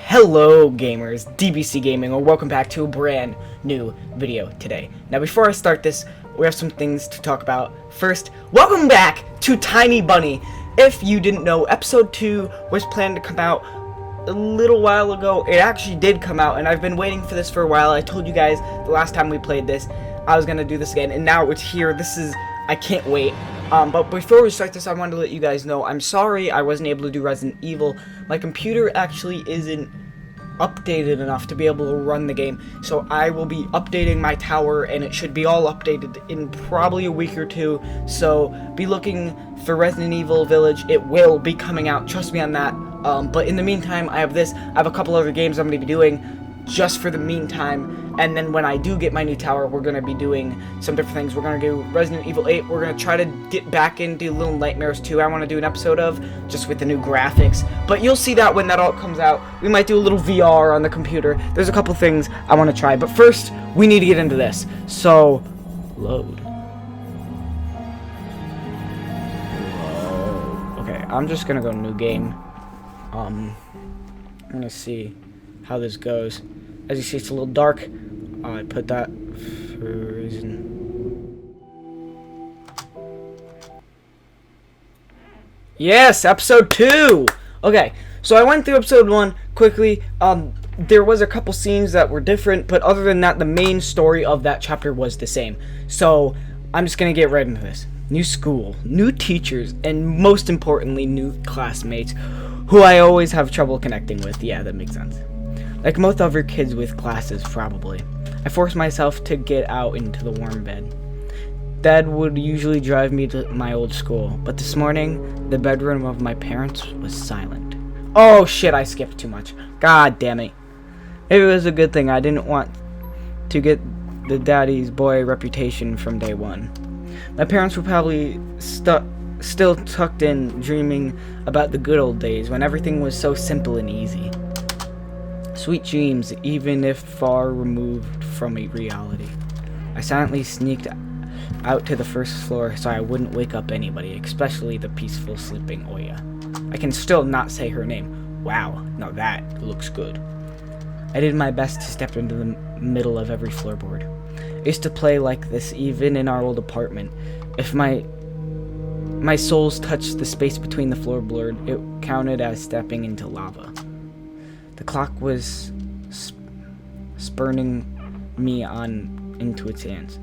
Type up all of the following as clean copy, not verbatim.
Hello gamers, DBC Gaming, or welcome back to a brand new video today. Now before I start this, we have some things to talk about. First, welcome back to Tiny Bunny. If you didn't know, episode 2 was planned to come out a little while ago. It actually did come out, and I've been waiting for this for a while. I told you guys the last time we played this, I was going to do this again, and now it's here. I can't wait. But before we start this, I wanted to let you guys know, I'm sorry I wasn't able to do Resident Evil. My computer actually isn't updated enough to be able to run the game, so I will be updating my tower, and it should be all updated in probably a week or two, so be looking for Resident Evil Village. It will be coming out, trust me on that. But in the meantime, I have a couple other games I'm going to be doing just for the meantime. And then when I do get my new tower, we're going to be doing some different things. We're going to do Resident Evil 8. We're going to try to get back into Little Nightmares 2. I want to do an episode of, just with the new graphics. But you'll see that when that all comes out. We might do a little VR on the computer. There's a couple things I want to try. But first, we need to get into this. So, load. Okay, I'm just going to go new game. I'm going to see how this goes. As you see, it's a little dark. I put that for a reason. Yes, episode 2! Okay, so I went through episode 1 quickly. There was a couple scenes that were different, but other than that, the main story of that chapter was the same. So, I'm just gonna get right into this. New school, new teachers, and most importantly, new classmates, who I always have trouble connecting with. Yeah, that makes sense. Like most other kids with glasses, probably. I forced myself to get out into the warm bed. Dad would usually drive me to my old school, but this morning, the bedroom of my parents was silent. Oh shit, I skipped too much. God damn it. Maybe it was a good thing. I didn't want to get the daddy's boy reputation from day one. My parents were probably still tucked in, dreaming about the good old days when everything was so simple and easy. Sweet dreams, even if far removed from a reality. I silently sneaked out to the first floor so I wouldn't wake up anybody, especially the peaceful sleeping Oya. I can still not say her name. Wow, now that looks good. I did my best to step into the middle of every floorboard. I used to play like this even in our old apartment. If my soles touched the space between the floorboard, it counted as stepping into lava. The clock was spurning me on into its hands.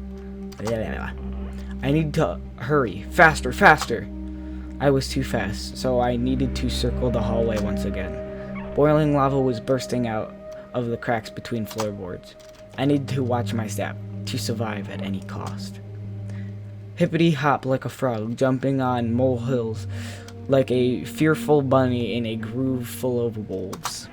I need to hurry. Faster, faster. I was too fast, so I needed to circle the hallway once again. Boiling lava was bursting out of the cracks between floorboards. I needed to watch my step to survive at any cost. Hippity hop like a frog, jumping on molehills like a fearful bunny in a groove full of wolves.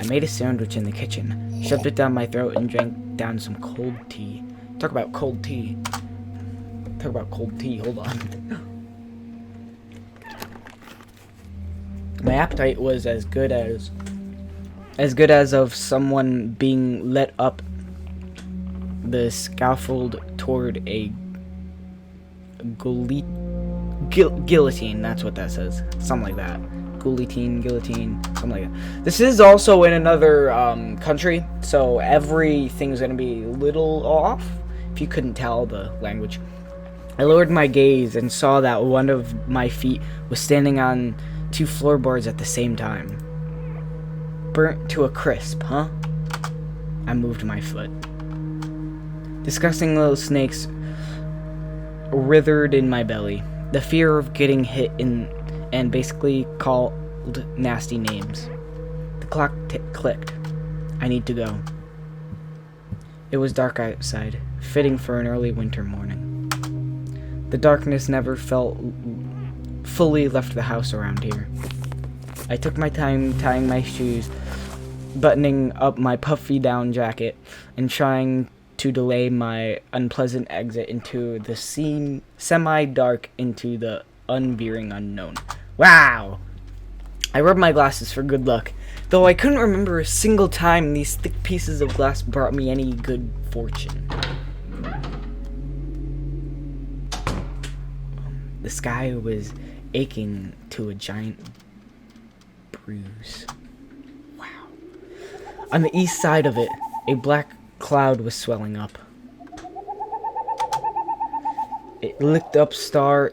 I made a sandwich in the kitchen, shoved it down my throat, and drank down some cold tea. Talk about cold tea. Hold on. My appetite was as good as of someone being led up the scaffold toward a guillotine. That's what that says. Something like that. Guillotine, something like that. This is also in another country, so everything's gonna be a little off, if you couldn't tell the language. I lowered my gaze and saw that one of my feet was standing on 2 floorboards at the same time. Burnt to a crisp, huh? I moved my foot. Disgusting little snakes writhed in my belly. The fear of getting hit and basically called nasty names. The clock clicked. I need to go. It was dark outside, fitting for an early winter morning. The darkness never fully left the house around here. I took my time tying my shoes, buttoning up my puffy down jacket, and trying to delay my unpleasant exit into the semi-dark into the unveering unknown. Wow! I rubbed my glasses for good luck, though I couldn't remember a single time these thick pieces of glass brought me any good fortune. The sky was aching to a giant ruse. Wow. On the east side of it, a black cloud was swelling up. It licked up stars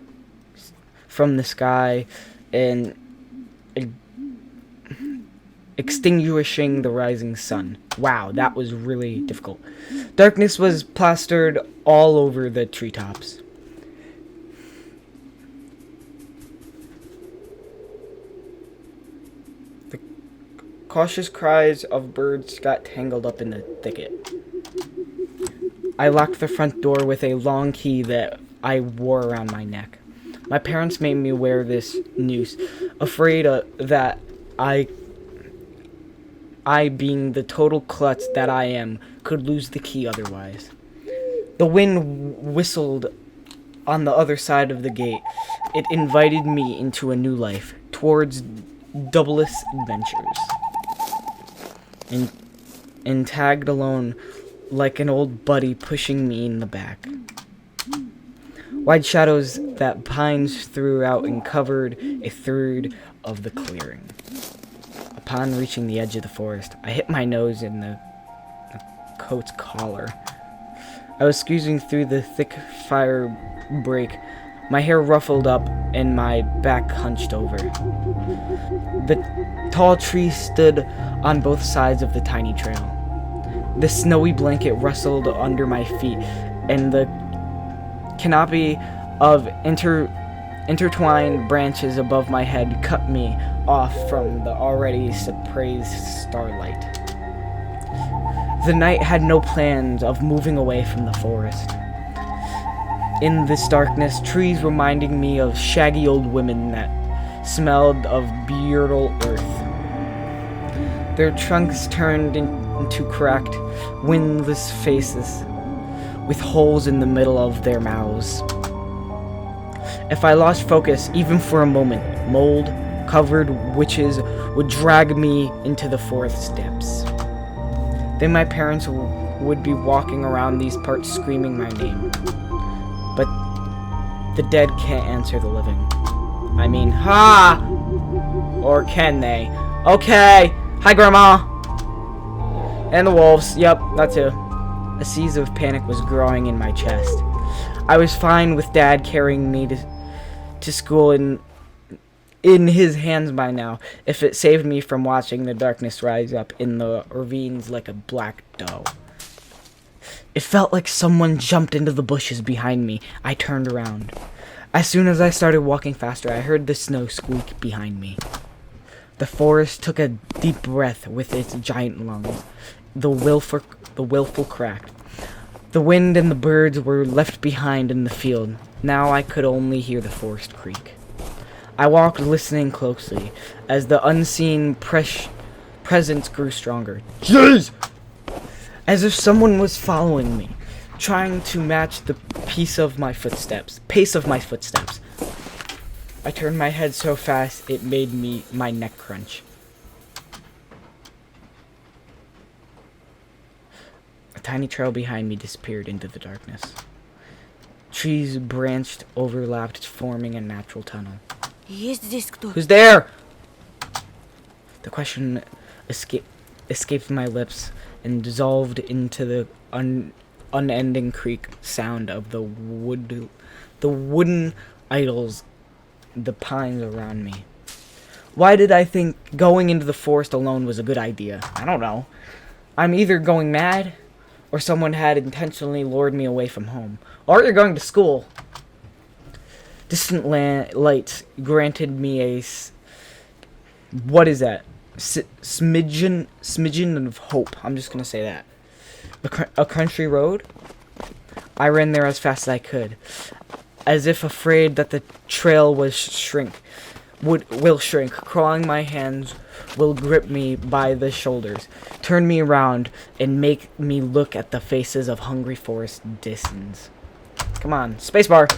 from the sky and extinguishing the rising sun. Wow, that was really difficult. Darkness was plastered all over the treetops. The cautious cries of birds got tangled up in the thicket. I locked the front door with a long key that I wore around my neck. My parents made me wear this noose, afraid that I, being the total klutz that I am, could lose the key otherwise. The wind whistled on the other side of the gate. It invited me into a new life, towards doubleless adventures. And tagged alone like an old buddy pushing me in the back. Wide shadows that pines threw out and covered a third of the clearing. Upon reaching the edge of the forest, I hit my nose in the coat's collar. I was squeezing through the thick fire break, my hair ruffled up and my back hunched over. The tall trees stood on both sides of the tiny trail. The snowy blanket rustled under my feet, and the canopy of intertwined branches above my head cut me off from the already surprised starlight. The night had no plans of moving away from the forest. In this darkness, trees reminding me of shaggy old women that smelled of burial earth. Their trunks turned into cracked, windless faces, with holes in the middle of their mouths. If I lost focus, even for a moment, mold-covered witches would drag me into the forest depths. Then my parents would be walking around these parts screaming my name. But the dead can't answer the living. I mean, ha! Or can they? Okay! Hi, Grandma! And the wolves. Yep, that too. A seas of panic was growing in my chest. I was fine with Dad carrying me to school in his hands by now, if it saved me from watching the darkness rise up in the ravines like a black doe. It felt like someone jumped into the bushes behind me. I turned around. As soon as I started walking faster, I heard the snow squeak behind me. The forest took a deep breath with its giant lungs. The willful cracked. The wind and the birds were left behind in the field. Now I could only hear the forest creak. I walked listening closely as the unseen presence grew stronger. Jeez! As if someone was following me, trying to match the pace of my footsteps. I turned my head so fast it made my neck crunch. A tiny trail behind me disappeared into the darkness. Trees branched, overlapped, forming a natural tunnel. Who's there? The question escaped my lips and dissolved into the unending creak sound of the wooden idols, the pines around me. Why did I think going into the forest alone was a good idea? I don't know. I'm either going mad, or someone had intentionally lured me away from home. Or you're going to school. Distant lights granted me a smidgen of hope. I'm just gonna say that. A country road. I ran there as fast as I could, as if afraid that the trail will shrink. Crawling my hands will grip me by the shoulders, turn me around, and make me look at the faces of hungry forest denizens. Come on, spacebar!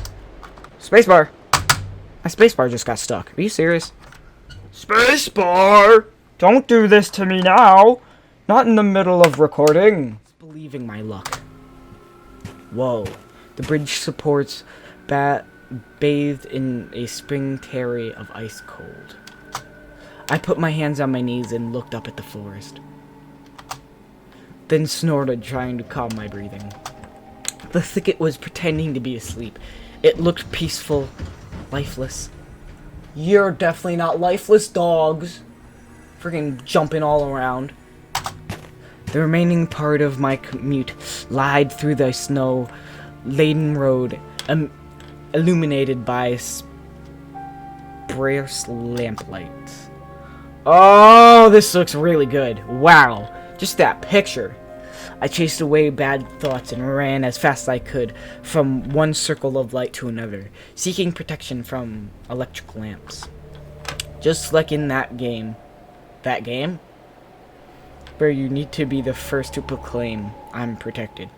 Spacebar! My spacebar just got stuck. Are you serious? Spacebar! Don't do this to me now! Not in the middle of recording. Believing my luck. Whoa. The bridge supports bathed in a spring terry of ice cold. I put my hands on my knees and looked up at the forest. Then snorted, trying to calm my breathing. The thicket was pretending to be asleep. It looked peaceful, lifeless. You're definitely not lifeless, dogs. Freaking jumping all around. The remaining part of my commute lied through the snow-laden road, illuminated by sparse lamplights. Oh, this looks really good. Wow, just that picture. I chased away bad thoughts and ran as fast as I could from one circle of light to another, seeking protection from electric lamps. Just like in that game. That game? Where you need to be the first to proclaim, I'm protected.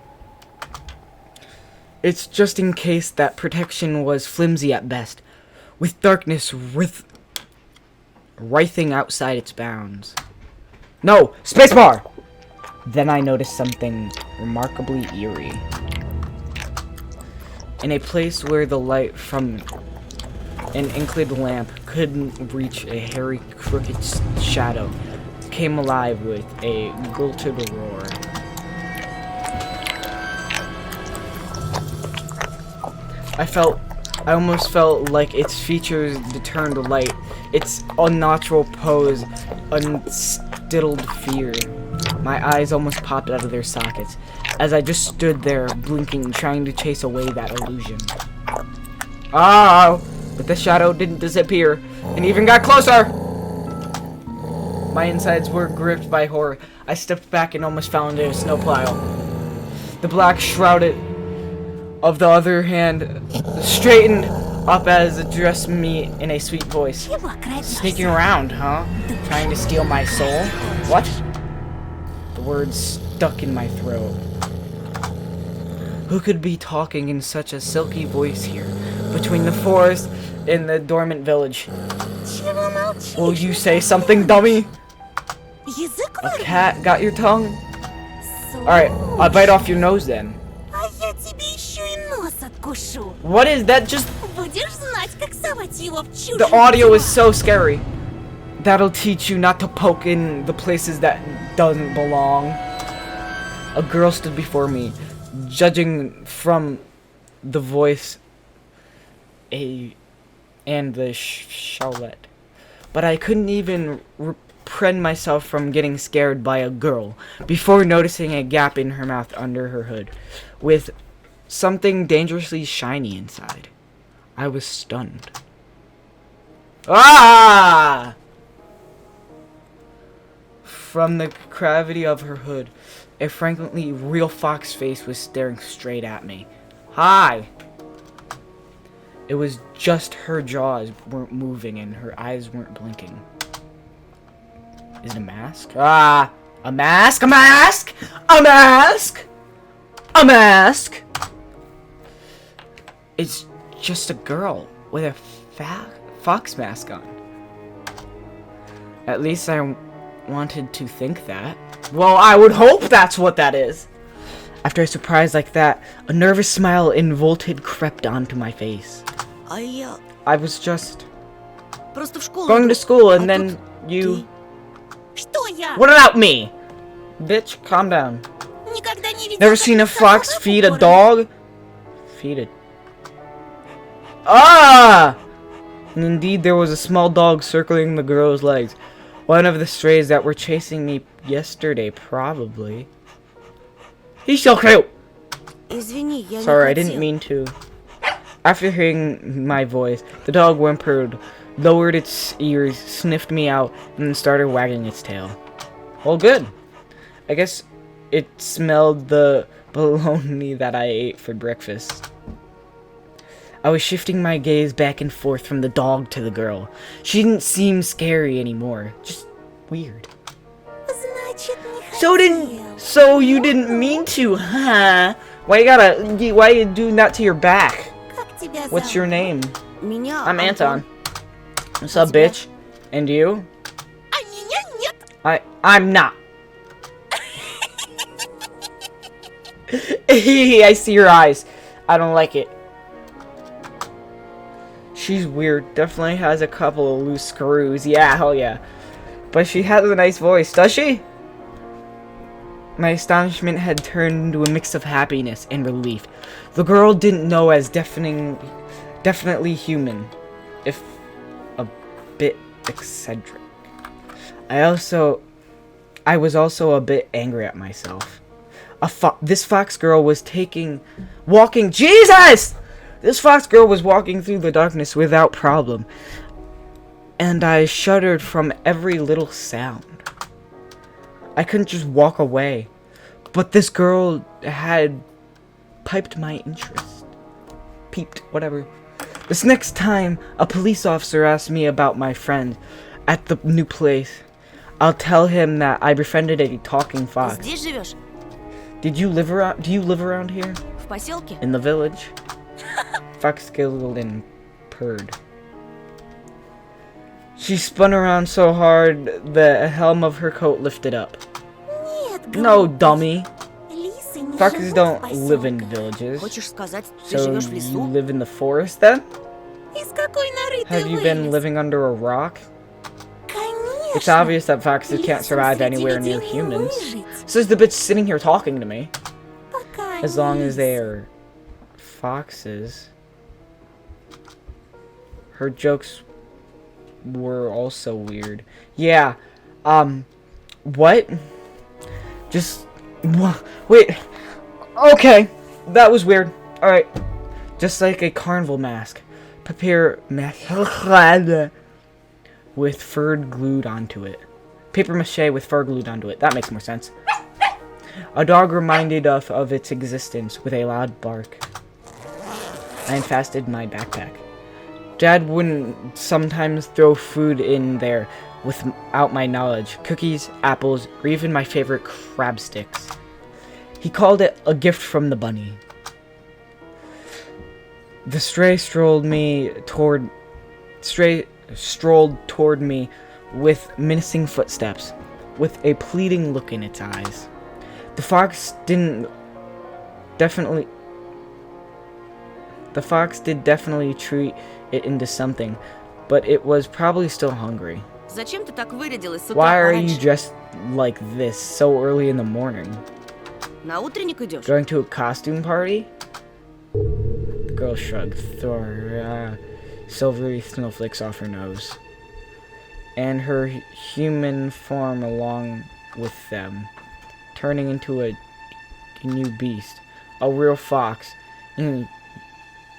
It's just in case that protection was flimsy at best, with darkness writhing outside its bounds. No! Spacebar! Then I noticed something remarkably eerie. In a place where the light from an Inclid lamp couldn't reach, a hairy, crooked shadow came alive with a gulted roar. I almost felt like its features returned to light, its unnatural pose, unstilled fear. My eyes almost popped out of their sockets, as I just stood there, blinking, trying to chase away that illusion. Oh! But the shadow didn't disappear, and even got closer! My insides were gripped by horror. I stepped back and almost fell into a snow pile. The black shrouded of the other hand straightened up as it addressed me in a sweet voice. Sneaking around, huh? Trying to steal my soul? What? The words stuck in my throat. Who could be talking in such a silky voice here, between the forest and the dormant village? Will you say something, dummy? A cat got your tongue? Alright, I'll bite off your nose then. What is that? Just... The audio is so scary. That'll teach you not to poke in the places that doesn't belong. A girl stood before me, judging from the voice and the shawlet. But I couldn't even reprehend myself from getting scared by a girl before noticing a gap in her mouth under her hood, with something dangerously shiny inside. I was stunned. Ah! From the cavity of her hood, a frankly real fox face was staring straight at me. Hi! It was just her jaws weren't moving and her eyes weren't blinking. Is it a mask? Ah! A mask! A mask! A mask! A mask! It's just a girl with a fox mask on. At least I wanted to think that. Well, I would hope that's what that is. After a surprise like that, a nervous smile involted crept onto my face. I was just going to school and then you... What about me? Bitch, calm down. Never seen a fox feed a dog? Feed it. Ah! And indeed, there was a small dog circling the girl's legs. One of the strays that were chasing me yesterday, probably. He's so cute! Sorry, I didn't mean to. After hearing my voice, the dog whimpered, lowered its ears, sniffed me out, and then started wagging its tail. Well, good. I guess it smelled the bologna that I ate for breakfast. I was shifting my gaze back and forth from the dog to the girl. She didn't seem scary anymore. Just weird. So you didn't mean to, huh? Why you doing that to your back? What's your name? I'm Anton. What's up, bitch? And you? I'm not. I see your eyes. I don't like it. She's weird. Definitely has a couple of loose screws. Yeah, hell yeah. But she has a nice voice, does she? My astonishment had turned into a mix of happiness and relief. The girl didn't know as definitely human, if a bit eccentric. I was also a bit angry at myself. This fox girl was walking. Jesus! This fox girl was walking through the darkness without problem, and I shuddered from every little sound. I couldn't just walk away, but this girl had piqued my interest. Whatever. This next time a police officer asks me about my friend at the new place, I'll tell him that I befriended a talking fox. Do you live around here? In the village? Fox giggled and purred. She spun around so hard the helm of her coat lifted up. No, dummy. Foxes don't live in villages. So you live in the forest then? Have you been living under a rock? It's obvious that foxes can't survive anywhere near humans. Says the bitch sitting here talking to me. As long as they are foxes. Her jokes were also weird. Yeah. What? Wait. Okay. That was weird. Alright. Just like a carnival mask. Paper mache with fur glued onto it. Paper mache with fur glued onto it. That makes more sense. A dog reminded of its existence with a loud bark. I unfastened my backpack. Dad wouldn't sometimes throw food in there without my knowledge. Cookies, apples, or even my favorite crab sticks. He called it a gift from the bunny. The stray strolled toward me with menacing footsteps, with a pleading look in its eyes. The fox did definitely treat it into something, but it was probably still hungry. Why are you dressed like this so early in the morning? Going to a costume party? The girl shrugged, threw silvery snowflakes off her nose, and her human form along with them, turning into a new beast, a real fox,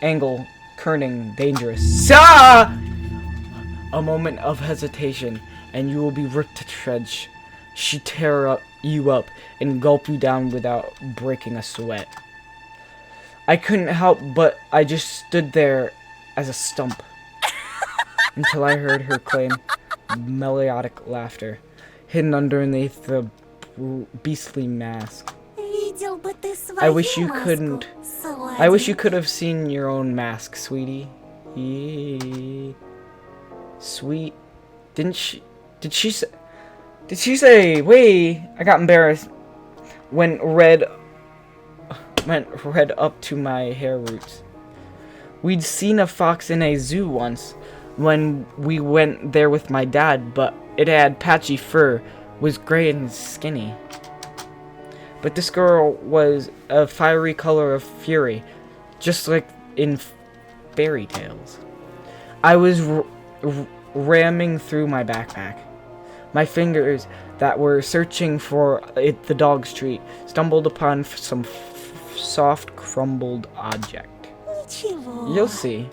angle, kerning, dangerous. Ah! A moment of hesitation, and you will be ripped to shreds. She tear you up and gulp you down without breaking a sweat. I couldn't help but I just stood there as a stump until I heard her claim melodic laughter hidden underneath the beastly mask. I wish you could have seen your own mask, sweetie. Sweet. Did she say, wait, I got embarrassed. Went red up to my hair roots. We'd seen a fox in a zoo once when we went there with my dad, but it had patchy fur, was gray and skinny. But this girl was a fiery color of fury, just like in fairy tales. I was ramming through my backpack. My fingers that were searching for the dog's treat stumbled upon some soft, crumbled object. You'll see.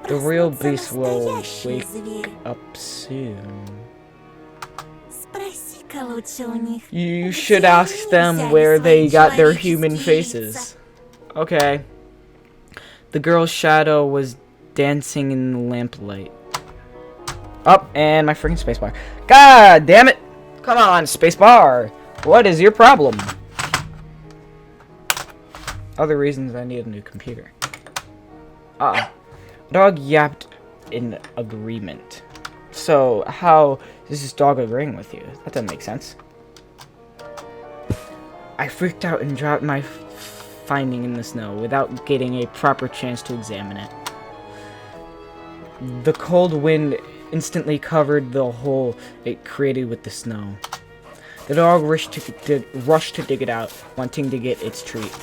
The real beast will wake up soon. You should ask them where they got their human faces. Okay. The girl's shadow was dancing in the lamplight. Up, and my freaking spacebar. God damn it! Come on, spacebar! What is your problem? Other reasons I need a new computer. Dog yapped in agreement. So, how is this dog agreeing with you? That doesn't make sense. I freaked out and dropped my finding in the snow without getting a proper chance to examine it. The cold wind instantly covered the hole it created with the snow. The dog rushed to dig it out, wanting to get its treat.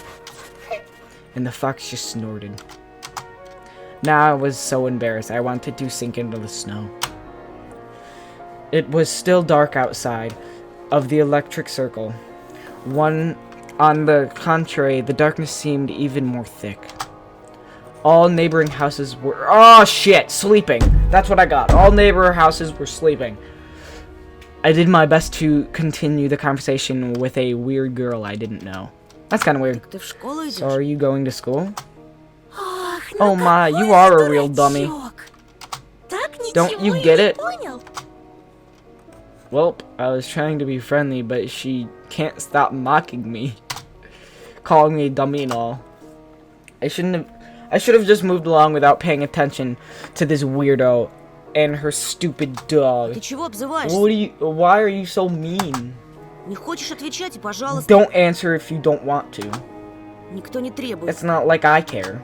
And the fox just snorted. Now I was so embarrassed, I wanted to sink into the snow. It was still dark outside of the electric circle. On the contrary, the darkness seemed even more thick. All neighboring houses were... Oh, shit! Sleeping! That's what I got. All neighboring houses were sleeping. I did my best to continue the conversation with a weird girl I didn't know. That's kind of weird. So are you going to school? Oh my, you are a real dummy. Don't you get it? Well, I was trying to be friendly, but she can't stop mocking me. Calling me a dummy and all. I should have just moved along without paying attention to this weirdo and her stupid dog. Why are you so mean? Don't answer if you don't want to. It's not like I care.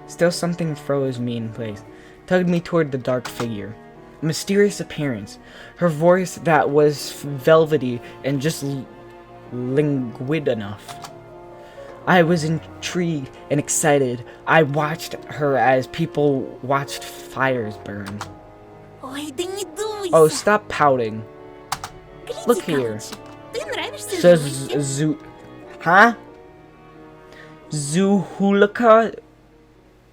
Still something froze me in place, tugged me toward the dark figure. A mysterious appearance. Her voice that was velvety and just languid enough. I was intrigued and excited. I watched her as people watched fires burn. Oh, stop pouting. Look here. Says Zuhulika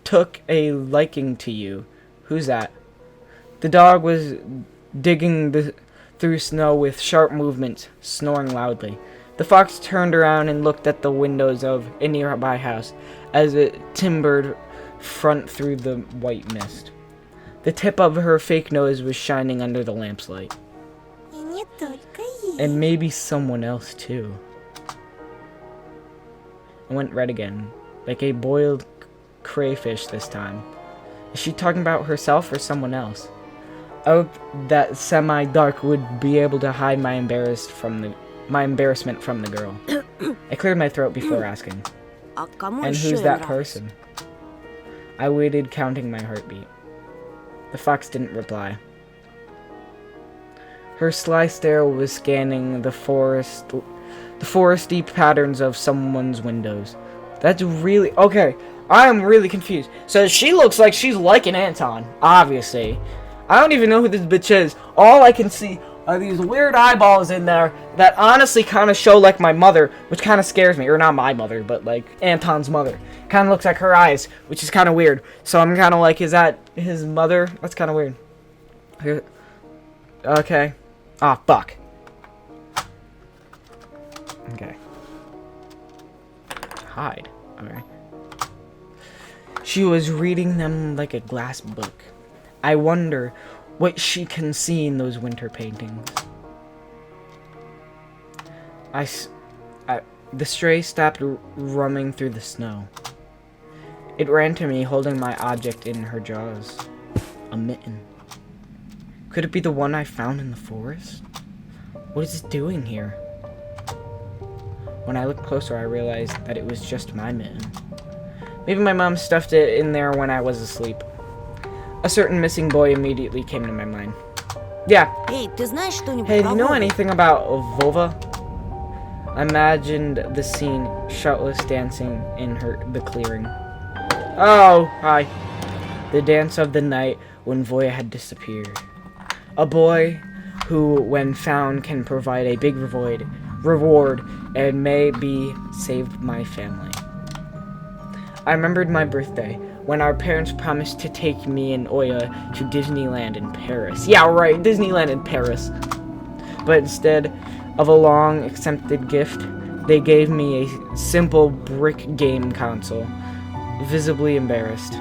took a liking to you. Who's that? The dog was digging through snow with sharp movements, snoring loudly. The fox turned around and looked at the windows of a nearby house as it timbered front through the white mist. The tip of her fake nose was shining under the lamp's light. And maybe someone else too. I went red again, like a boiled crayfish this time. Is she talking about herself or someone else? I hoped that semi-dark would be able to hide my embarrassment from the girl. I cleared my throat before asking. And who's that person? I waited, counting my heartbeat. The fox didn't reply. Her sly stare was scanning the foresty patterns of someone's windows. That's really... Okay, I am really confused. So she looks like she's liking Anton, obviously. I don't even know who this bitch is. All I can see are these weird eyeballs in there that honestly kind of show like my mother, which kind of scares me. Or not my mother, but like Anton's mother. Kind of looks like her eyes, which is kind of weird. So I'm kind of like, is that his mother? That's kind of weird. Okay. Ah, fuck. Okay. Hide. Alright. She was reading them like a glass book. I wonder what she can see in those winter paintings. The stray stopped rumming through the snow. It ran to me, holding my object in her jaws. A mitten. Could it be the one I found in the forest? What is it doing here? When I looked closer, I realized that it was just my mitten. Maybe my mom stuffed it in there when I was asleep. A certain missing boy immediately came to my mind. Yeah. Hey, do you know anything about Vova? I imagined the scene, shirtless dancing in the clearing. Oh, hi. The dance of the night when Voya had disappeared. A boy who, when found, can provide a big reward and maybe save my family. I remembered my birthday, when our parents promised to take me and Oya to Disneyland in Paris. Yeah, right, Disneyland in Paris. But instead of a long accepted gift, they gave me a simple brick game console. Visibly embarrassed.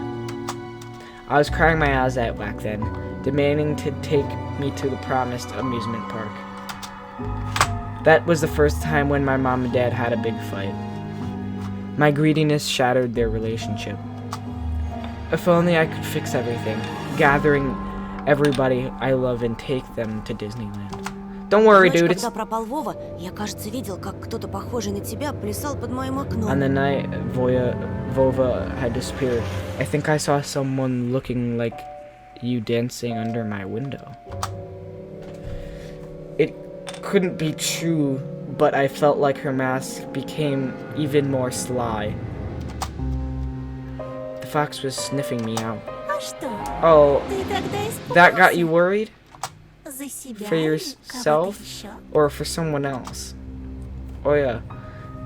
I was crying my eyes out back then, demanding to take me to the promised amusement park. That was the first time when my mom and dad had a big fight. My greediness shattered their relationship. If only I could fix everything, gathering everybody I love and take them to Disneyland. Don't worry, dude. On the night Vova had disappeared, I think I saw someone looking like you dancing under my window. It couldn't be true, but I felt like her mask became even more sly. The fox was sniffing me out. Oh, that got you worried? For yourself or for someone else? Oh yeah.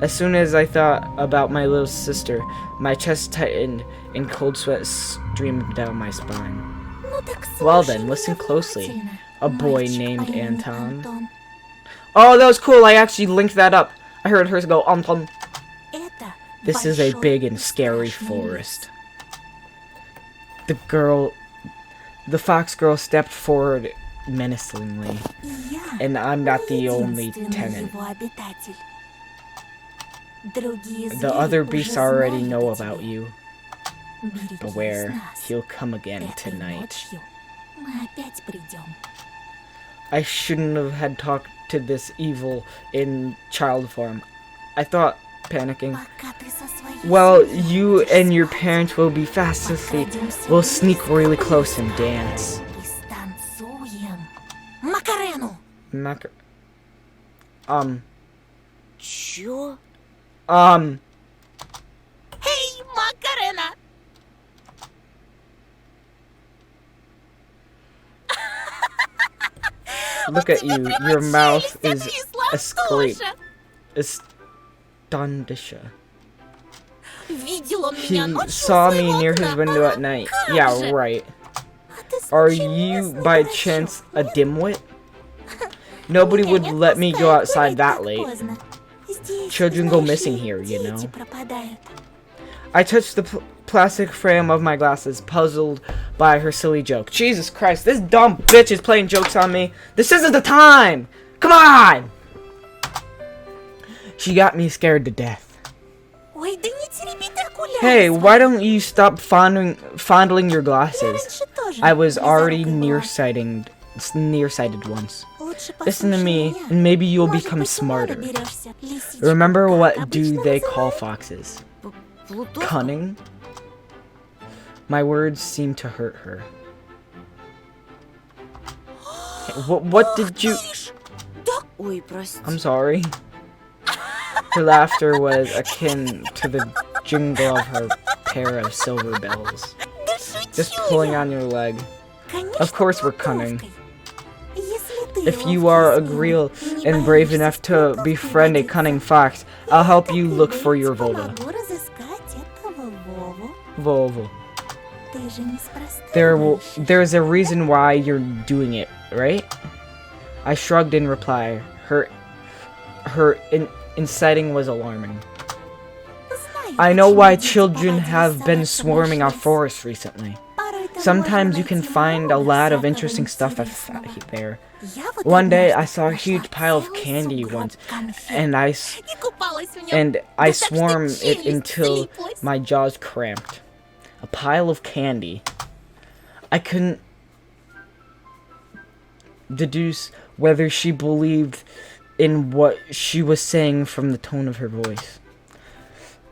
As soon as I thought about my little sister, my chest tightened and cold sweat streamed down my spine. Well then, listen closely. A boy named Anton. Oh, that was cool. I actually linked that up. I heard hers go, This is a big and scary forest. The fox girl stepped forward menacingly, and I'm not the only tenant. The other beasts already know about you. Beware, he'll come again tonight. I shouldn't have had talked to this evil in child form. I thought, panicking. Well, you and your parents will be fast asleep. We'll sneak really close and dance. Чё? Hey, Macarena! Look at you. Your mouth is a scrape. Standisha. He saw me near his window at night. Yeah, right. Are you, by chance, a dimwit? Nobody would let me go outside that late. Children go missing here, you know. I touched the plastic frame of my glasses, puzzled by her silly joke. Jesus Christ, this dumb bitch is playing jokes on me. This isn't the time! Come on! She got me scared to death. Hey, why don't you stop fondling your glasses? I was already nearsighted once. Listen to me, and maybe you'll become smarter. Remember, what do they call foxes? Cunning? My words seemed to hurt her. What did you... I'm sorry. Her laughter was akin to the jingle of her pair of silver bells. Just pulling on your leg. Of course we're cunning. If you are agreeable and brave enough to befriend a cunning fox, I'll help you look for your vulva. Vulva. There's a reason why you're doing it, right? I shrugged in reply. Her inciting was alarming. I know why children have been swarming our forest recently. Sometimes you can find a lot of interesting stuff there. One day I saw a huge pile of candy once, and I swarmed it until my jaws cramped. A pile of candy. I couldn't deduce whether she believed in what she was saying from the tone of her voice.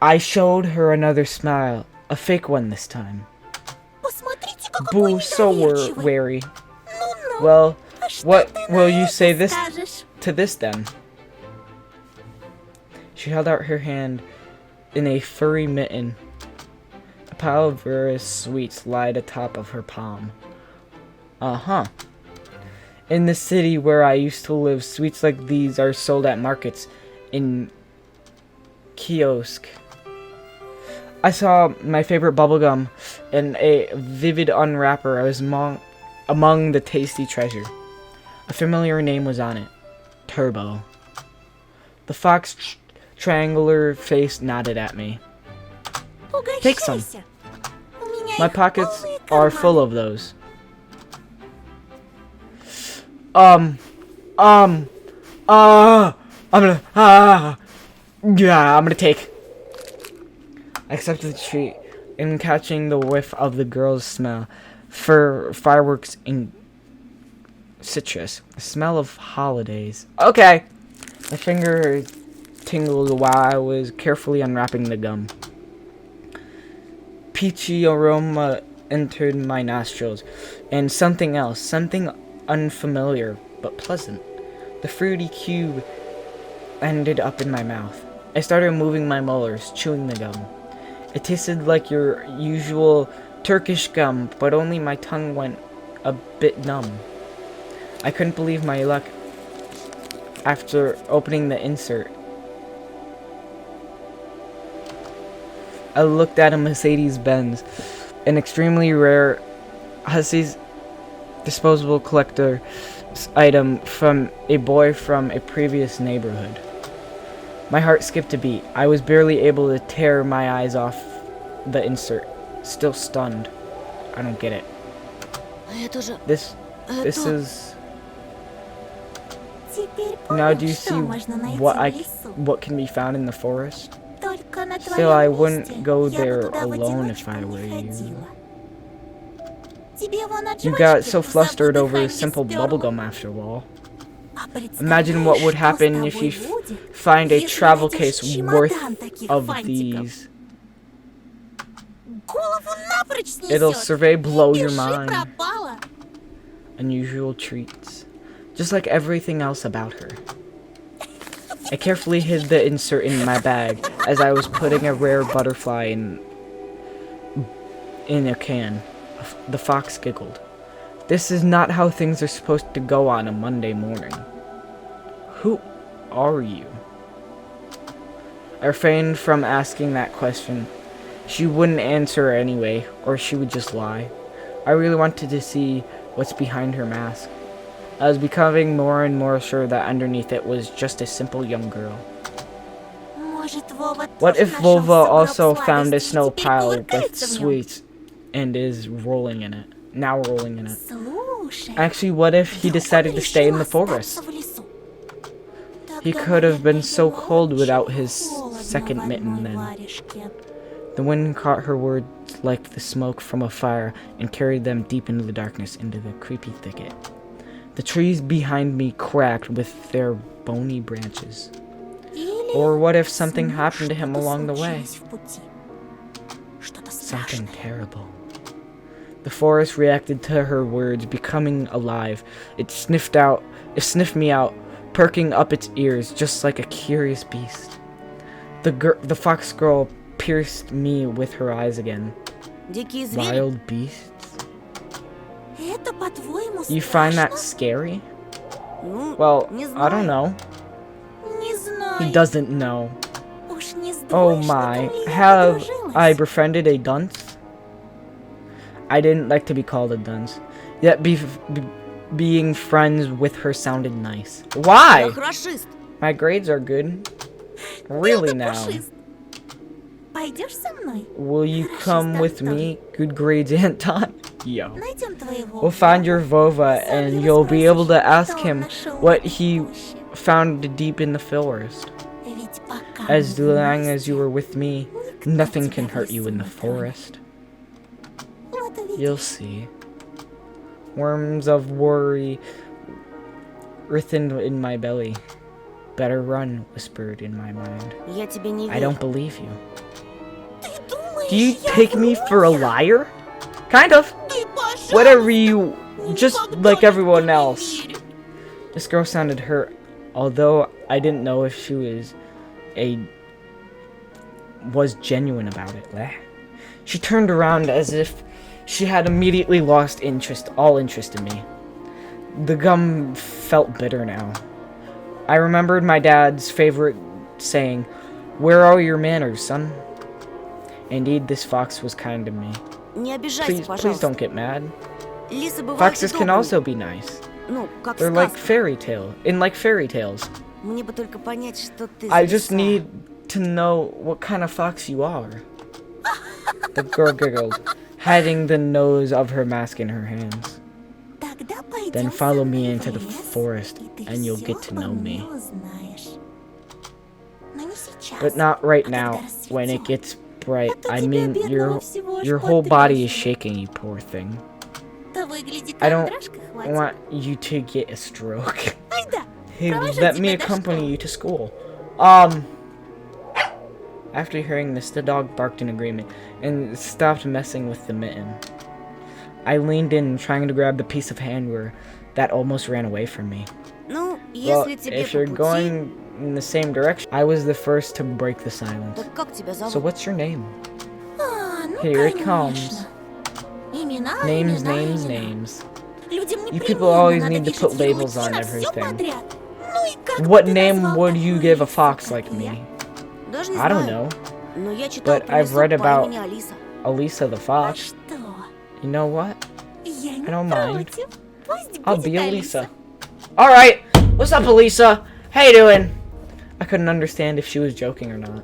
I showed her another smile, a fake one this time. Boo, so wary. Well, what will you say to this then? She held out her hand in a furry mitten. A pile of various sweets lied atop of her palm. Uh-huh. In the city where I used to live, sweets like these are sold at markets in kiosk. I saw my favorite bubblegum in a vivid unwrapper. I was among the tasty treasure. A familiar name was on it. Turbo. The fox triangular face nodded at me. Take some. My pockets are full of those. I'm gonna take. I accepted the treat and catching the whiff of the girl's smell for fireworks and citrus. The smell of holidays. Okay. My finger tingled while I was carefully unwrapping the gum. Peachy aroma entered my nostrils, and something else, something unfamiliar but pleasant. The fruity cube ended up in my mouth. I started moving my molars, chewing the gum. It tasted like your usual Turkish gum, but only my tongue went a bit numb. I couldn't believe my luck after opening the insert. I looked at a Mercedes-Benz, an extremely rare Hussey's disposable collector's item from a boy from a previous neighborhood. My heart skipped a beat. I was barely able to tear my eyes off the insert, still stunned. I don't get it. This is... Now do you see what can be found in the forest? Still, I wouldn't go there alone if I were you. You got so flustered over a simple bubblegum after all. Imagine what would happen if you find a travel case worth of these. It'll survey blow your mind. Unusual treats. Just like everything else about her. I carefully hid the insert in my bag as I was putting a rare butterfly in a can. The fox giggled. This is not how things are supposed to go on a Monday morning. Who are you? I refrained from asking that question. She wouldn't answer anyway, or she would just lie. I really wanted to see what's behind her mask. I was becoming more and more sure that underneath it was just a simple young girl. What if Vova also found a snow pile with sweets and is rolling in it? Now rolling in it. Actually, what if he decided to stay in the forest? He could have been so cold without his second mitten then. The wind caught her words like the smoke from a fire and carried them deep into the darkness, into the creepy thicket. The trees behind me cracked with their bony branches. Or what if something happened to him along the way? Something terrible. The forest reacted to her words, becoming alive. It sniffed me out, perking up its ears just like a curious beast. The fox girl pierced me with her eyes again. Wild beasts? You find that scary? Well, I don't know. He doesn't know. Oh my, have I befriended a dunce? I didn't like to be called a dunce, yet being friends with her sounded nice. Why? My grades are good. Really now. Will you come with me? Good grades, Anton. Yo. We'll find your Vova and you'll be able to ask him what he found deep in the forest. As long as you are with me, nothing can hurt you in the forest. You'll see. Worms of worry writhen in my belly. Better run, whispered in my mind. I don't believe you. Do you take me for a liar? Kind of. Whatever you... just like everyone else. This girl sounded hurt, although I didn't know if she was genuine about it. She turned around as if she had immediately lost all interest in me. The gum felt bitter now. I remembered my dad's favorite saying, "Where are your manners, son?" Indeed, this fox was kind to me. Please don't get mad. Foxes can also be nice. They're like fairy tales. I just need to know what kind of fox you are. The girl giggled, hiding the nose of her mask in her hands. Then follow me into the forest and you'll get to know me. But not right now, when it gets bright. I mean, your whole body is shaking, you poor thing. I don't want you to get a stroke. Hey, let me accompany you to school. After hearing this, the dog barked in agreement and stopped messing with the mitten. I leaned in, trying to grab the piece of handwear that almost ran away from me. Ну, Well, если тебе if по you're пути, going in the same direction, I was the first to break the silence. так как тебя So зовут? what's your name? Ну, Here it конечно. comes. Имена, Names, имена, names, имена. names. Людям You непременно people always надо need to вешать put labels ярлыки on на всё everything. подряд. Ну и как What ты name назвал would you такую give a лису, fox как like я? me? Даже не I don't знаю. know. Но я читал But про I've лису read по about имени Алиса. Alisa the А fox. что? You know what? Я не I don't mind. против. Пусть I'll будет be Алиса. Alisa. Alright, what's up, Alisa? How you doing? I couldn't understand if she was joking or not.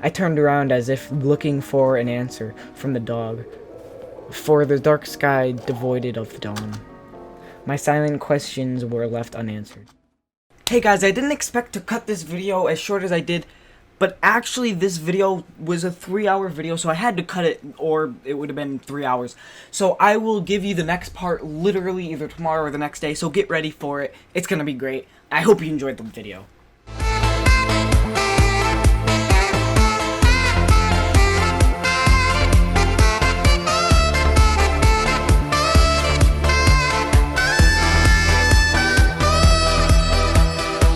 I turned around as if looking for an answer from the dog, for the dark sky devoid of dawn. My silent questions were left unanswered. Hey guys, I didn't expect to cut this video as short as I did, but actually this video was a 3-hour video, so I had to cut it or it would have been 3 hours. So I will give you the next part literally either tomorrow or the next day, so get ready for it. It's gonna be great. I hope you enjoyed the video.